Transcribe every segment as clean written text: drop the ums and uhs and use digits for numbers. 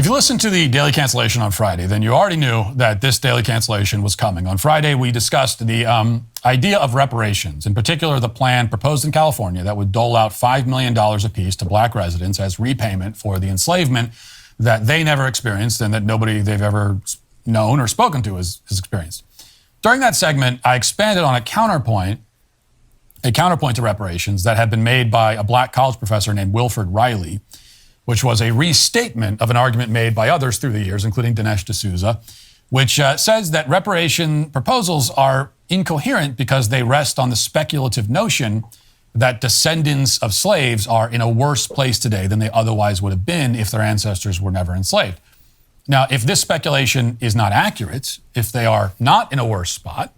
If you listened to the daily cancellation on Friday, then you already knew that this daily cancellation was coming. On Friday, we discussed the idea of reparations, in particular the plan proposed in California that would dole out $5 million apiece to black residents as repayment for the enslavement that they never experienced and that nobody they've ever known or spoken to has experienced. During that segment, I expanded on a counterpoint to reparations that had been made by a black college professor named Wilford Riley, which was a restatement of an argument made by others through the years, including Dinesh D'Souza, which says that reparation proposals are incoherent because they rest on the speculative notion that descendants of slaves are in a worse place today than they otherwise would have been if their ancestors were never enslaved. Now, if this speculation is not accurate, if they are not in a worse spot,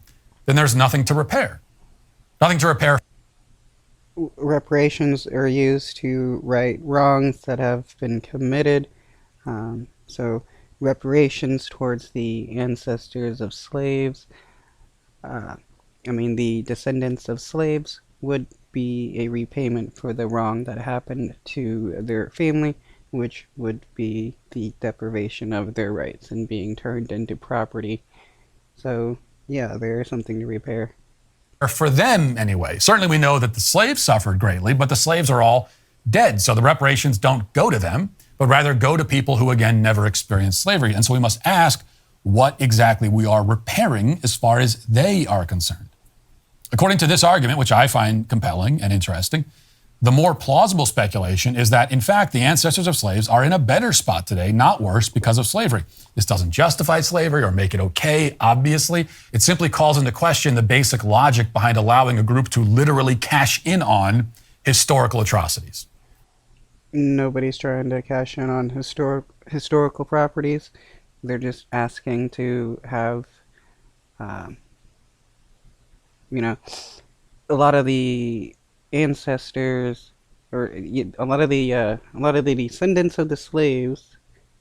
then there's nothing to repair. Nothing to repair. Reparations are used to right wrongs that have been committed. So reparations towards the ancestors of slaves, the descendants of slaves, would be a repayment for the wrong that happened to their family, which would be the deprivation of their rights and being turned into property. So, yeah, there is something to repair. For them, anyway. Certainly we know that the slaves suffered greatly, but the slaves are all dead. So the reparations don't go to them, but rather go to people who, again, never experienced slavery. And so we must ask what exactly we are repairing as far as they are concerned. According to this argument, which I find compelling and interesting, the more plausible speculation is that, in fact, the ancestors of slaves are in a better spot today, not worse, because of slavery. This doesn't justify slavery or make it okay, obviously. It simply calls into question the basic logic behind allowing a group to literally cash in on historical atrocities. Nobody's trying to cash in on historical properties. They're just asking to have, a lot of the ancestors, or a lot of the descendants of the slaves,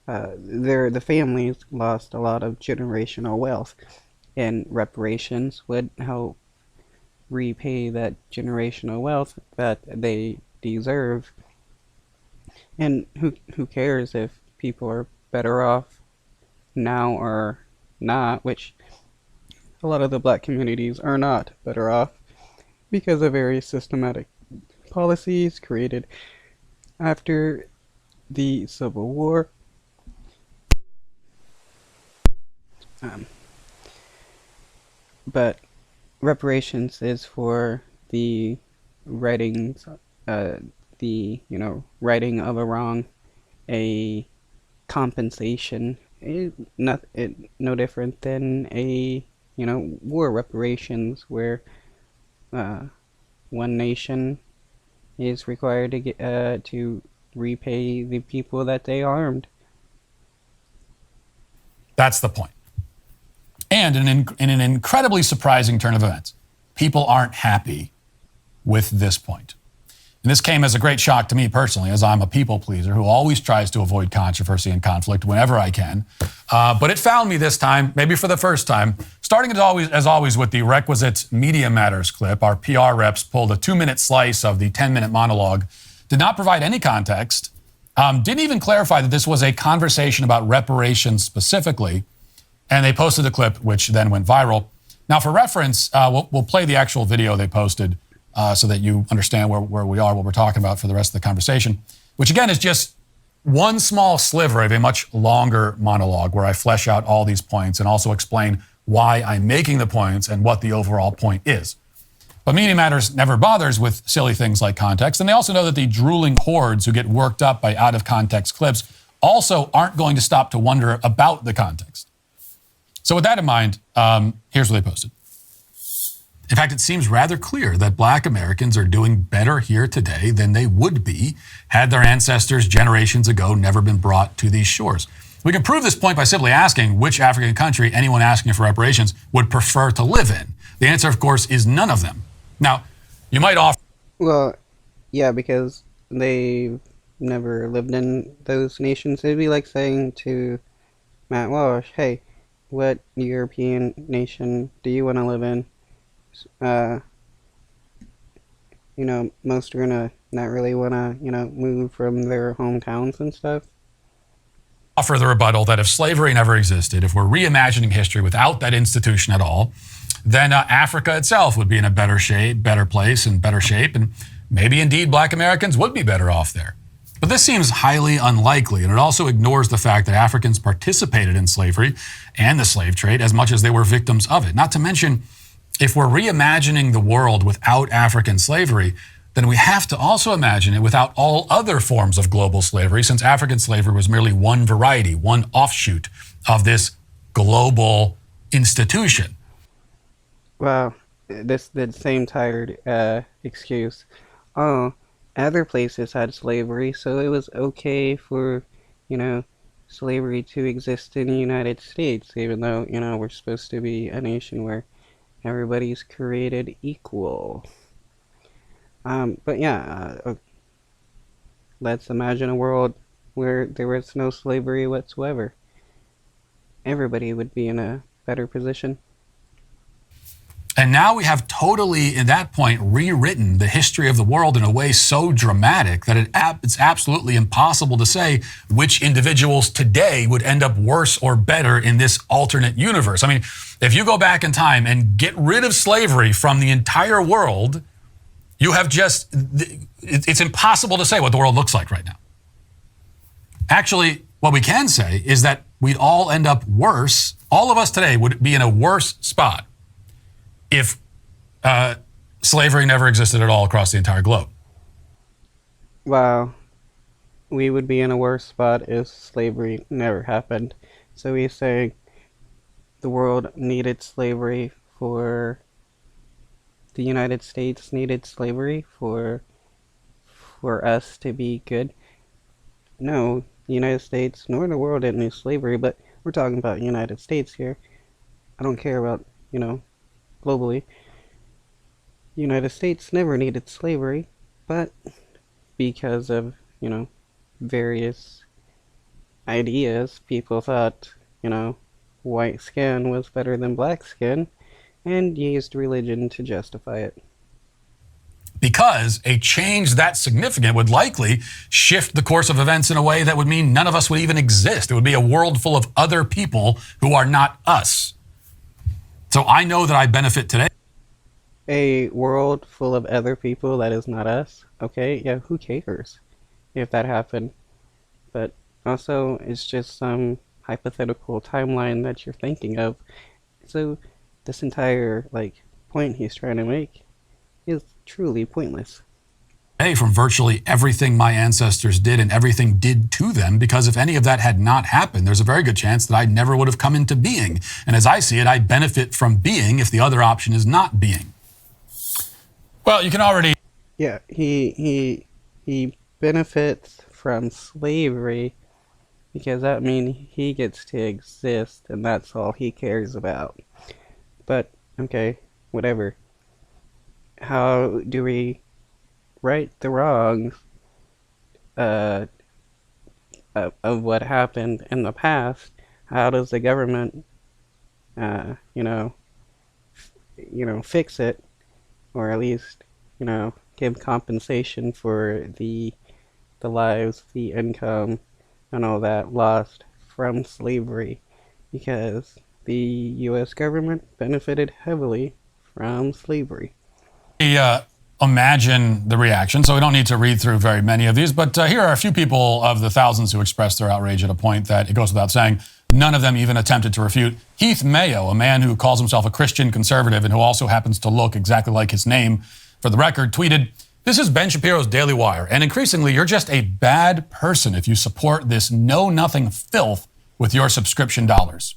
the families lost a lot of generational wealth, and reparations would help repay that generational wealth that they deserve. And who cares if people are better off now or not, which a lot of the black communities are not better off because of various systematic policies created after the Civil War. But reparations is for the writings, righting of a wrong, a compensation. No different than a war reparations, where one nation is required to repay the people that they harmed. That's the point. And in an incredibly surprising turn of events, people aren't happy with this point. And this came as a great shock to me personally, as I'm a people pleaser who always tries to avoid controversy and conflict whenever I can. But it found me this time, maybe for the first time, starting as always with the requisite Media Matters clip. Our PR reps pulled a 2-minute slice of the 10-minute monologue, did not provide any context, didn't even clarify that this was a conversation about reparations specifically, and they posted the clip, which then went viral. Now, for reference, we'll play the actual video they posted so that you understand where we are, what we're talking about for the rest of the conversation, which again is just one small sliver of a much longer monologue where I flesh out all these points and also explain why I'm making the points and what the overall point is. But Media Matters never bothers with silly things like context, and they also know that the drooling hordes who get worked up by out-of-context clips also aren't going to stop to wonder about the context. So with that in mind, here's what they posted. In fact, it seems rather clear that black Americans are doing better here today than they would be had their ancestors generations ago never been brought to these shores. We can prove this point by simply asking which African country anyone asking for reparations would prefer to live in. The answer, of course, is none of them. Now, you might offer... Well, yeah, because they've never lived in those nations. It'd be like saying to Matt Walsh, hey, what European nation do you want to live in? Most are gonna not really want to, move from their hometowns and stuff. offer the rebuttal that if slavery never existed, if we're reimagining history without that institution at all, then Africa itself would be in a better shape, better place, and better shape, and maybe indeed black Americans would be better off there. But this seems highly unlikely, and it also ignores the fact that Africans participated in slavery and the slave trade as much as they were victims of it. Not to mention, if we're reimagining the world without African slavery, then we have to also imagine it without all other forms of global slavery, since African slavery was merely one variety, one offshoot of this global institution. Well, this the same tired excuse. Oh, other places had slavery, so it was okay for, slavery to exist in the United States, even though, we're supposed to be a nation where everybody's created equal. But yeah, let's imagine a world where there was no slavery whatsoever. Everybody would be in a better position. And now we have totally, at that point, rewritten the history of the world in a way so dramatic that it's absolutely impossible to say which individuals today would end up worse or better in this alternate universe. I mean, if you go back in time and get rid of slavery from the entire world, you have it's impossible to say what the world looks like right now. Actually, what we can say is that we'd all end up worse. All of us today would be in a worse spot if slavery never existed at all across the entire globe. Well, we would be in a worse spot if slavery never happened. So he's saying the world needed slavery for the United States needed slavery for us to be good. No, the United States nor the world didn't need slavery, but we're talking about the United States here. I don't care about, globally. The United States never needed slavery, but because of, various ideas, people thought, white skin was better than black skin, and used religion to justify it. Because a change that significant would likely shift the course of events in a way that would mean none of us would even exist. It would be a world full of other people who are not us. So I know that I benefit today. A world full of other people that is not us? Okay, yeah, who cares if that happened? But also, it's just some hypothetical timeline that you're thinking of. So this entire, point he's trying to make is truly pointless. From virtually everything my ancestors did and everything did to them, because if any of that had not happened, there's a very good chance that I never would have come into being. And as I see it, I benefit from being if the other option is not being. Well, you can already... Yeah, he benefits from slavery because that means he gets to exist and that's all he cares about. But, okay, whatever. How do we right the wrongs of what happened in the past? How does the government, fix it, or at least, give compensation for the lives, the income, and all that lost from slavery? Because the U.S. government benefited heavily from slavery. Imagine the reaction, so we don't need to read through very many of these, but here are a few people of the thousands who expressed their outrage at a point that it goes without saying none of them even attempted to refute. Heath Mayo, a man who calls himself a Christian conservative and who also happens to look exactly like his name, for the record, tweeted, "This is Ben Shapiro's Daily Wire, and increasingly you're just a bad person if you support this know-nothing filth with your subscription dollars."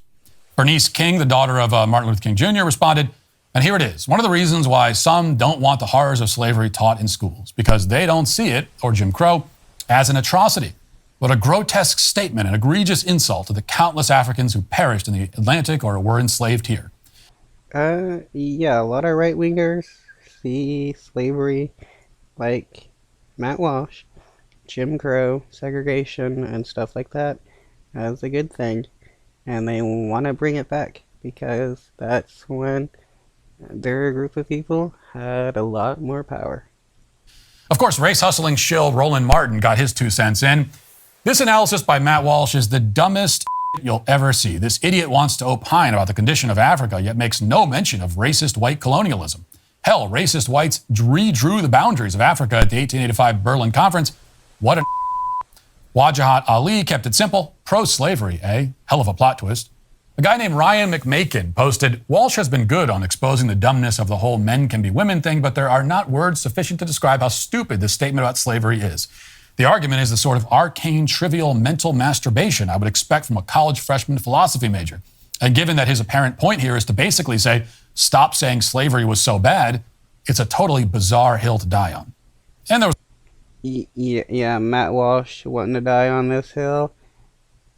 Bernice King, the daughter of Martin Luther King Jr., responded, and here it is. One of the reasons why some don't want the horrors of slavery taught in schools, because they don't see it, or Jim Crow, as an atrocity, but a grotesque statement, an egregious insult to the countless Africans who perished in the Atlantic or were enslaved here. Yeah, a lot of right-wingers see slavery like Matt Walsh, Jim Crow, segregation, and stuff like that as a good thing, and they want to bring it back because that's when their group of people had a lot more power. Of course, race-hustling shill Roland Martin got his 2 cents in. This analysis by Matt Walsh is the dumbest you'll ever see. This idiot wants to opine about the condition of Africa, yet makes no mention of racist white colonialism. Hell, racist whites redrew the boundaries of Africa at the 1885 Berlin Conference. What an Wajahat Ali kept it simple. Pro-slavery, eh? Hell of a plot twist. A guy named Ryan McMakin posted, Walsh has been good on exposing the dumbness of the whole men can be women thing, but there are not words sufficient to describe how stupid this statement about slavery is. The argument is the sort of arcane, trivial mental masturbation I would expect from a college freshman philosophy major. And given that his apparent point here is to basically say, stop saying slavery was so bad, it's a totally bizarre hill to die on. And there was Yeah, Matt Walsh wanting to die on this hill.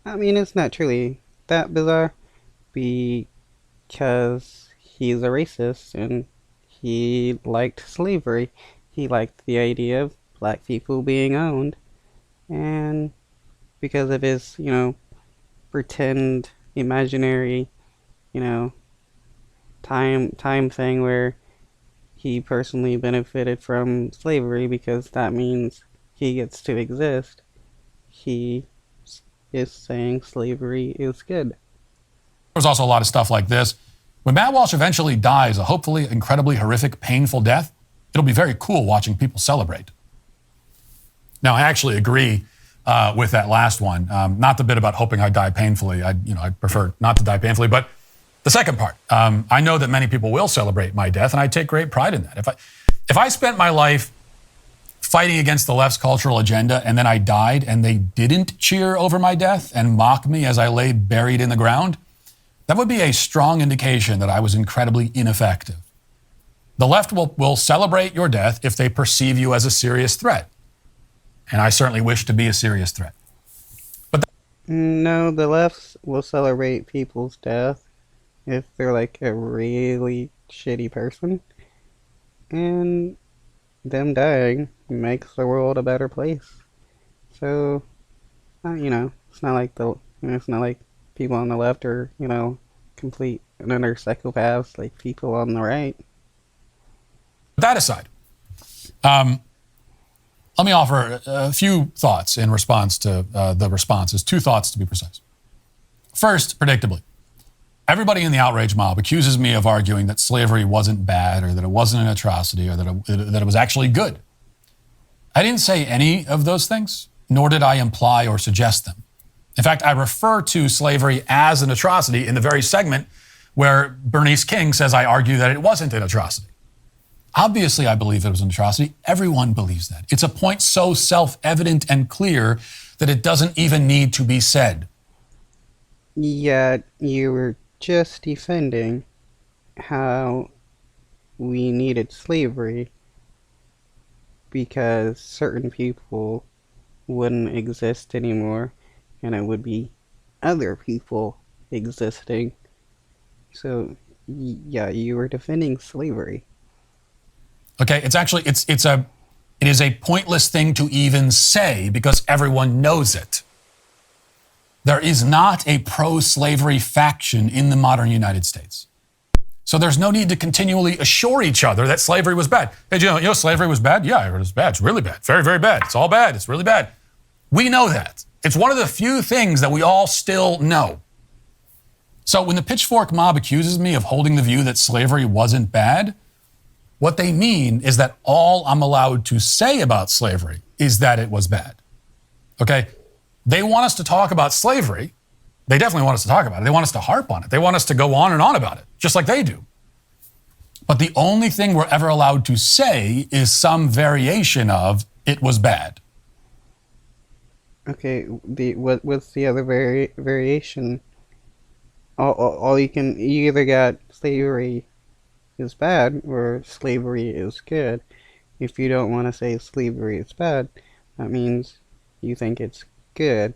I mean, it's not truly that bizarre because he's a racist and he liked slavery. He liked the idea of black people being owned. And because of his, pretend imaginary, time thing where he personally benefited from slavery because that means he gets to exist, he is saying slavery is good. There's also a lot of stuff like this. When Matt Walsh eventually dies a hopefully incredibly horrific, painful death, it'll be very cool watching people celebrate. Now, I actually agree with that last one. Not the bit about hoping I die painfully. I'd prefer not to die painfully, but the second part. I know that many people will celebrate my death, and I take great pride in that. If I spent my life fighting against the left's cultural agenda and then I died and they didn't cheer over my death and mock me as I lay buried in the ground, that would be a strong indication that I was incredibly ineffective. The left will celebrate your death if they perceive you as a serious threat. And I certainly wish to be a serious threat. No, the left will celebrate people's death if they're like a really shitty person. And them dying makes the world a better place. So, it's not like it's not like people on the left are, complete and utter psychopaths like people on the right. That aside, let me offer a few thoughts in response to the responses. 2 thoughts to be precise. First, predictably, everybody in the outrage mob accuses me of arguing that slavery wasn't bad or that it wasn't an atrocity or that it was actually good. I didn't say any of those things, nor did I imply or suggest them. In fact, I refer to slavery as an atrocity in the very segment where Bernice King says I argue that it wasn't an atrocity. Obviously, I believe it was an atrocity. Everyone believes that. It's a point so self-evident and clear that it doesn't even need to be said. Yet you were just defending how we needed slavery because certain people wouldn't exist anymore and it would be other people existing. So, yeah, you were defending slavery. Okay, it is a pointless thing to even say because everyone knows it. There is not a pro-slavery faction in the modern United States. So there's no need to continually assure each other that slavery was bad. Hey, you know slavery was bad? Yeah, I heard it was bad. It's really bad. Very, very bad. It's all bad. It's really bad. We know that. It's one of the few things that we all still know. So when the pitchfork mob accuses me of holding the view that slavery wasn't bad, what they mean is that all I'm allowed to say about slavery is that it was bad. Okay? They want us to talk about slavery. They definitely want us to talk about it. They want us to harp on it. They want us to go on and on about it, just like they do. But the only thing we're ever allowed to say is some variation of it was bad. Okay, what's the other variation? You either got slavery is bad or slavery is good. If you don't want to say slavery is bad, that means you think it's good.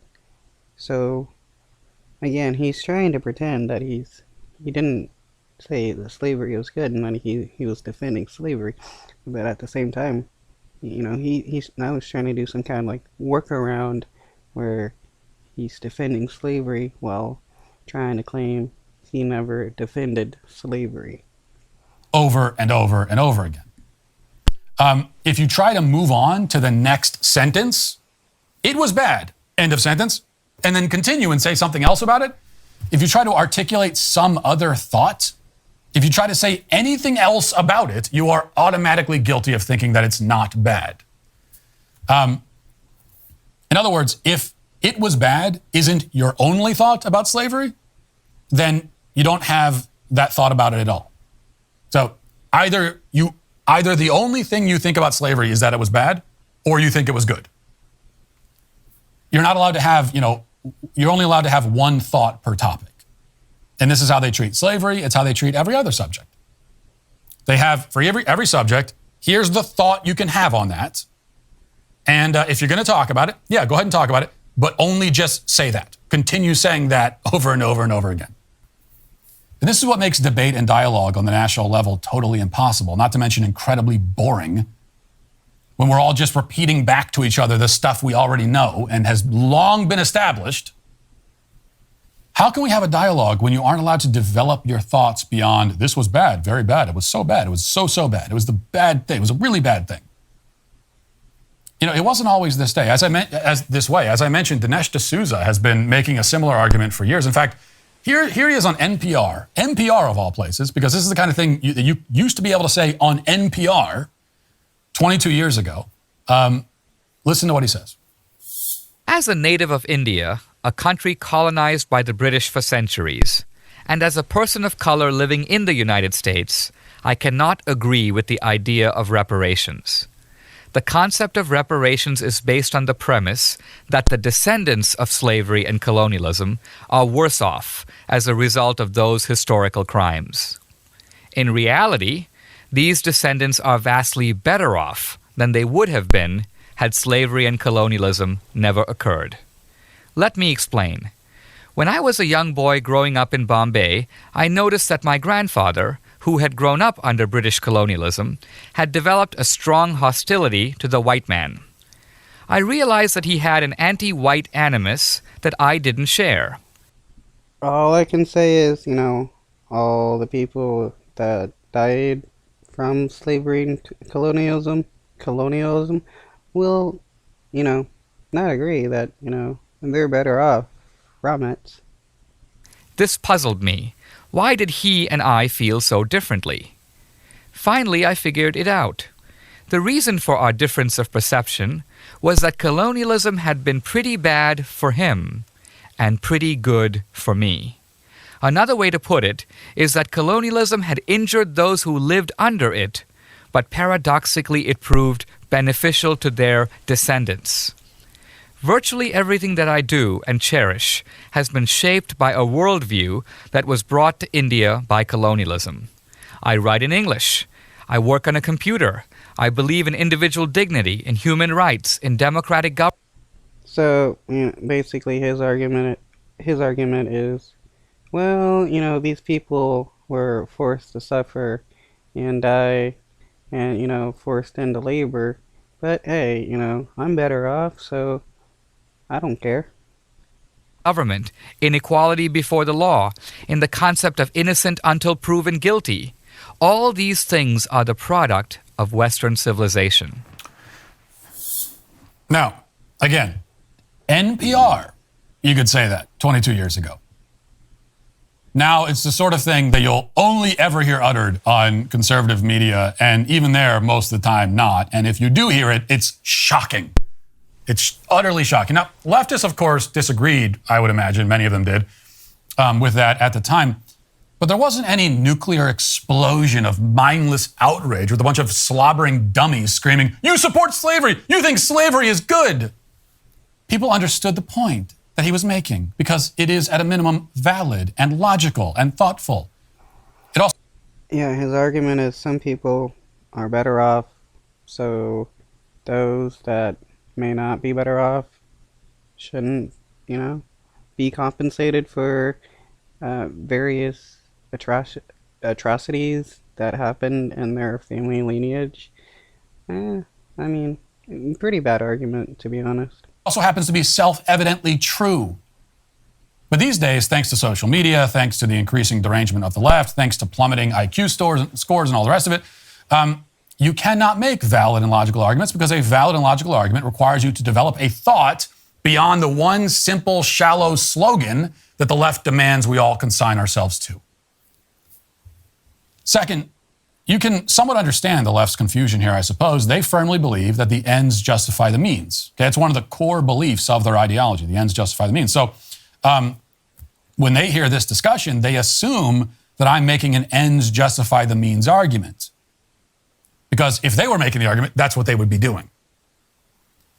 So again, he's trying to pretend that he didn't say that slavery was good and that he was defending slavery, but at the same time, he's now trying to do some kind of like workaround where he's defending slavery while trying to claim he never defended slavery. Over and over and over again. If you try to move on to the next sentence, it was bad end of sentence, and then continue and say something else about it, if you try to articulate some other thought, if you try to say anything else about it, you are automatically guilty of thinking that it's not bad. In other words, if it was bad isn't your only thought about slavery, then you don't have that thought about it at all. So either the only thing you think about slavery is that it was bad, or you think it was good. You're not allowed to have, you're only allowed to have one thought per topic. And this is how they treat slavery. It's how they treat every other subject. They have, for every subject, here's the thought you can have on that. And if you're going to talk about it, yeah, go ahead and talk about it, but only just say that. Continue saying that over and over and over again. And this is what makes debate and dialogue on the national level totally impossible, not to mention incredibly boring, when we're all just repeating back to each other the stuff we already know and has long been established. How can we have a dialogue when you aren't allowed to develop your thoughts beyond, this was bad, very bad, it was so bad, it was so bad, it was the bad thing, it was a really bad thing. It wasn't always this way. As I mentioned, Dinesh D'Souza has been making a similar argument for years. In fact, here he is on NPR of all places, because this is the kind of thing you used to be able to say on NPR 22 years ago. Listen to what he says. As a native of India, a country colonized by the British for centuries, and as a person of color living in the United States, I cannot agree with the idea of reparations. The concept of reparations is based on the premise that the descendants of slavery and colonialism are worse off as a result of those historical crimes. In reality, these descendants are vastly better off than they would have been had slavery and colonialism never occurred. Let me explain. When I was a young boy growing up in Bombay, I noticed that my grandfather, who had grown up under British colonialism, had developed a strong hostility to the white man. I realized that he had an anti-white animus that I didn't share. All I can say is, all the people that died from slavery and colonialism will, not agree that, they're better off from it. This puzzled me. Why did he and I feel so differently? Finally, I figured it out. The reason for our difference of perception was that colonialism had been pretty bad for him and pretty good for me. Another way to put it is that colonialism had injured those who lived under it, but paradoxically it proved beneficial to their descendants. Virtually everything that I do and cherish has been shaped by a worldview that was brought to India by colonialism. I write in English. I work on a computer. I believe in individual dignity, in human rights, in democratic government. So, basically his argument is, well, these people were forced to suffer and die and, forced into labor. But hey, I'm better off, so I don't care. Government, inequality before the law, in the concept of innocent until proven guilty. All these things are the product of Western civilization. Now, again, NPR, you could say that 22 years ago. Now, it's the sort of thing that you'll only ever hear uttered on conservative media, and even there, most of the time, not. And if you do hear it, it's shocking. It's utterly shocking. Now, leftists, of course, disagreed, I would imagine, many of them did, with that at the time. But there wasn't any nuclear explosion of mindless outrage with a bunch of slobbering dummies screaming, "You support slavery! You think slavery is good!" People understood the point that he was making because it is, at a minimum, valid and logical and thoughtful. It also... Yeah, his argument is some people are better off, so those that may not be better off shouldn't, be compensated for various atrocities that happened in their family lineage. Pretty bad argument, to be honest. Also happens to be self-evidently true. But these days, thanks to social media, thanks to the increasing derangement of the left, thanks to plummeting IQ scores and all the rest of it, you cannot make valid and logical arguments because a valid and logical argument requires you to develop a thought beyond the one simple, shallow slogan that the left demands we all consign ourselves to. Second, you can somewhat understand the left's confusion here, I suppose. They firmly believe that the ends justify the means. Okay, it's one of the core beliefs of their ideology. The ends justify the means. So when they hear this discussion, they assume that I'm making an ends justify the means argument. Because if they were making the argument, that's what they would be doing.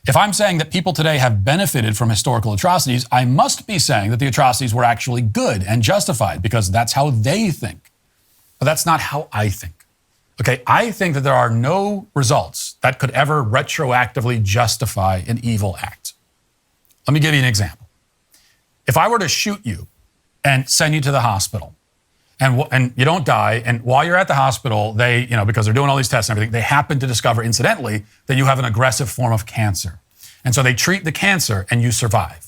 If I'm saying that people today have benefited from historical atrocities, I must be saying that the atrocities were actually good and justified, because that's how they think. But that's not how I think. Okay, I think that there are no results that could ever retroactively justify an evil act. Let me give you an example. If I were to shoot you and send you to the hospital, and you don't die, and while you're at the hospital, they, because they're doing all these tests and everything, they happen to discover incidentally that you have an aggressive form of cancer. And so they treat the cancer and you survive.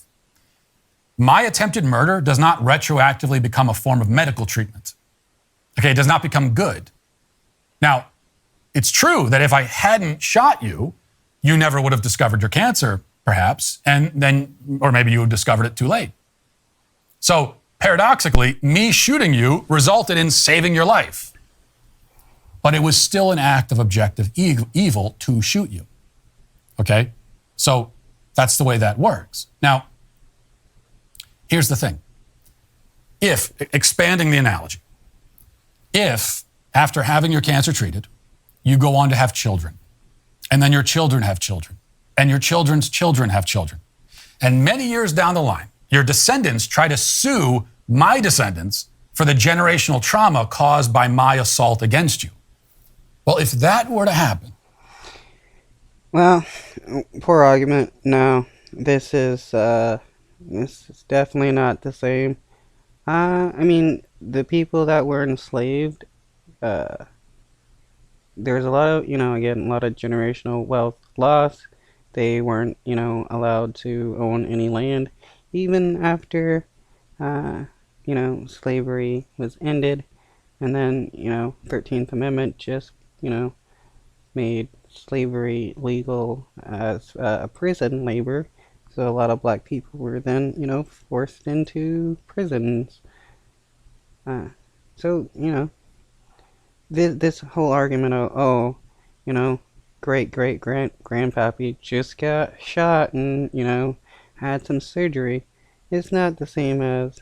My attempted murder does not retroactively become a form of medical treatment. Okay, it does not become good. Now, it's true that if I hadn't shot you, you never would have discovered your cancer, perhaps, or maybe you would have discovered it too late. So paradoxically, me shooting you resulted in saving your life. But it was still an act of objective evil to shoot you. Okay? So that's the way that works. Now, here's the thing. Expanding the analogy, if after having your cancer treated, you go on to have children, and then your children have children, and your children's children have children, and many years down the line, your descendants try to sue my descendants for the generational trauma caused by my assault against you. Well, if that were to happen. Well, poor argument. No, this is definitely not the same. I mean, the people that were enslaved, there's a lot of, again, a lot of generational wealth loss. They weren't, allowed to own any land, even after, slavery was ended. And then, 13th Amendment just, made slavery legal as prison labor. So a lot of black people were then, forced into prisons. So, this whole argument of, great-great-grandpappy just got shot and, had some surgery, is not the same as,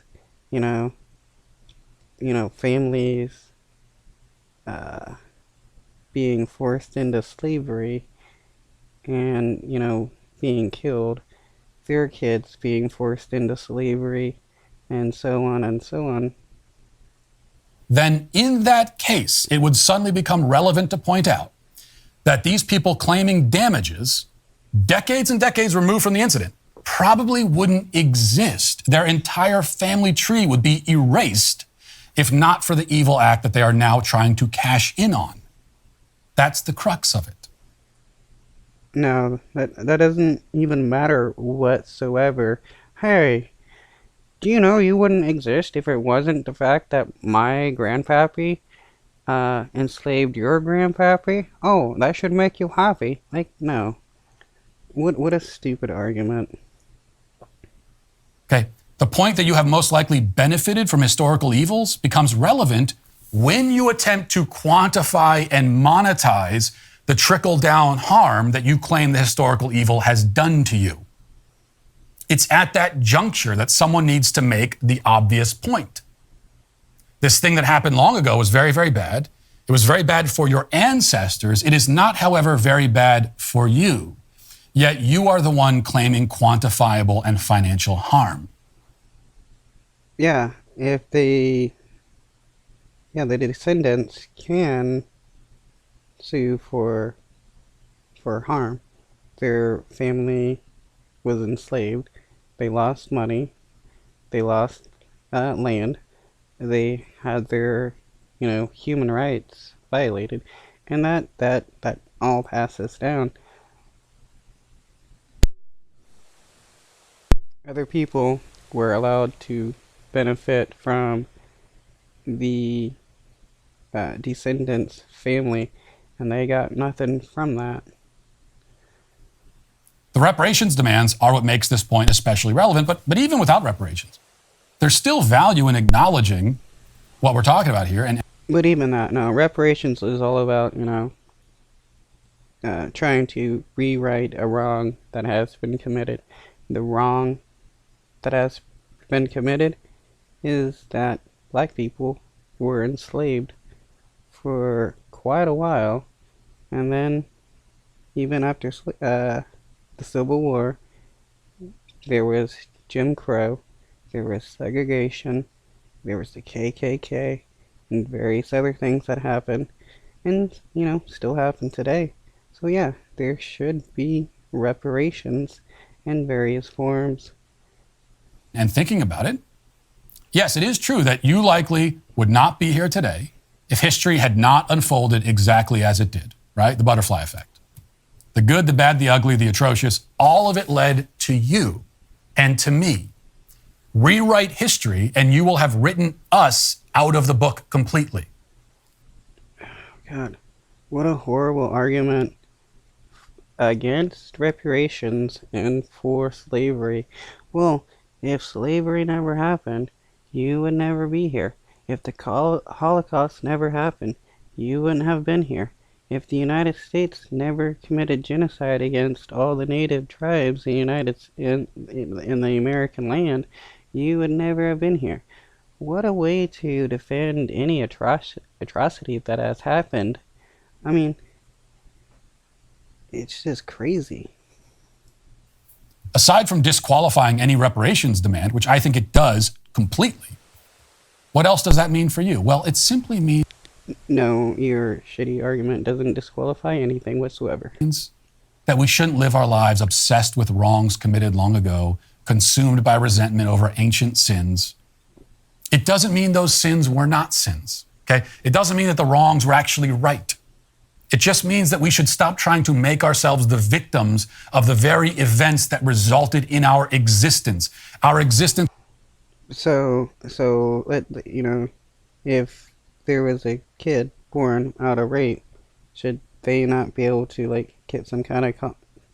families being forced into slavery and, being killed, their kids being forced into slavery, and so on and so on. Then in that case, it would suddenly become relevant to point out that these people claiming damages, decades and decades removed from the incident, probably wouldn't exist. Their entire family tree would be erased if not for the evil act that they are now trying to cash in on. That's the crux of it. No, that doesn't even matter whatsoever. Hey, do you know you wouldn't exist if it wasn't the fact that my grandpappy enslaved your grandpappy? Oh, that should make you happy. Like, no. What a stupid argument. Okay, the point that you have most likely benefited from historical evils becomes relevant when you attempt to quantify and monetize the trickle-down harm that you claim the historical evil has done to you. It's at that juncture that someone needs to make the obvious point. This thing that happened long ago was very, very bad. It was very bad for your ancestors. It is not, however, very bad for you. Yet you are the one claiming quantifiable and financial harm. Yeah, if the descendants can sue for harm. Their family was enslaved. They lost money. They lost land. They had their, human rights violated, and that all passes down. Other people were allowed to benefit from the descendants' family, and they got nothing from that. The reparations demands are what makes this point especially relevant, but even without reparations, there's still value in acknowledging what we're talking about here. But even that, no, reparations is all about, trying to rewrite a wrong that has been committed. The wrong that has been committed is that black people were enslaved for quite a while, and then even after the Civil War, there was Jim Crow, there was segregation, there was the KKK, and various other things that happened, and, still happen today. So yeah, there should be reparations in various forms. And thinking about it, yes, it is true that you likely would not be here today if history had not unfolded exactly as it did, right? The butterfly effect. The good, the bad, the ugly, the atrocious, all of it led to you and to me. Rewrite history and you will have written us out of the book completely. God, what a horrible argument against reparations and for slavery. Well, if slavery never happened, you would never be here. If the Holocaust never happened, you wouldn't have been here. If the United States never committed genocide against all the native tribes in the American land, you would never have been here. What a way to defend any atrocity that has happened. I mean, it's just crazy. Aside from disqualifying any reparations demand, which I think it does completely, what else does that mean for you? Well, it simply means No, your shitty argument doesn't disqualify anything whatsoever. that we shouldn't live our lives obsessed with wrongs committed long ago, consumed by resentment over ancient sins. It doesn't mean those sins were not sins, okay? It doesn't mean that the wrongs were actually right. It just means that we should stop trying to make ourselves the victims of the very events that resulted in our existence. Our existence. So, if there was a kid born out of rape, should they not be able to, get some kind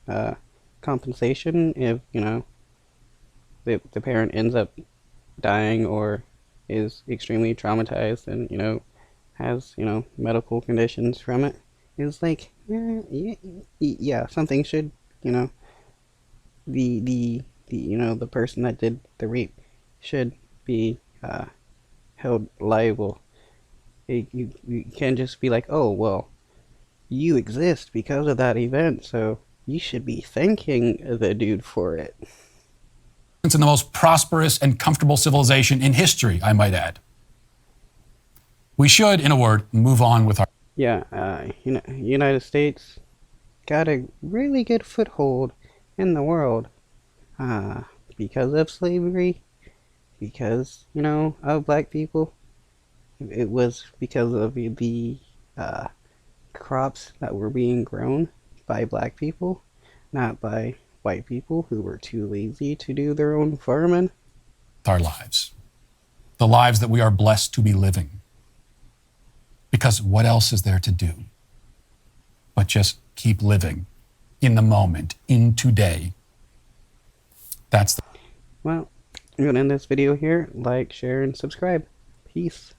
of compensation if, the parent ends up dying or is extremely traumatized and, has, medical conditions from it? It's like, yeah, something should, the person that did the rape should be held liable. You can't just be like, oh, well, you exist because of that event, so you should be thanking the dude for it. In the most prosperous and comfortable civilization in history, I might add. We should, in a word, move on with our... Yeah, United States got a really good foothold in the world because of slavery, because, of black people. It was because of the crops that were being grown by black people, not by white people who were too lazy to do their own farming. Our lives. The lives that we are blessed to be living. Because what else is there to do but just keep living in the moment, in today? That's the... Well, I'm going to end this video here. Like, share, and subscribe. Peace.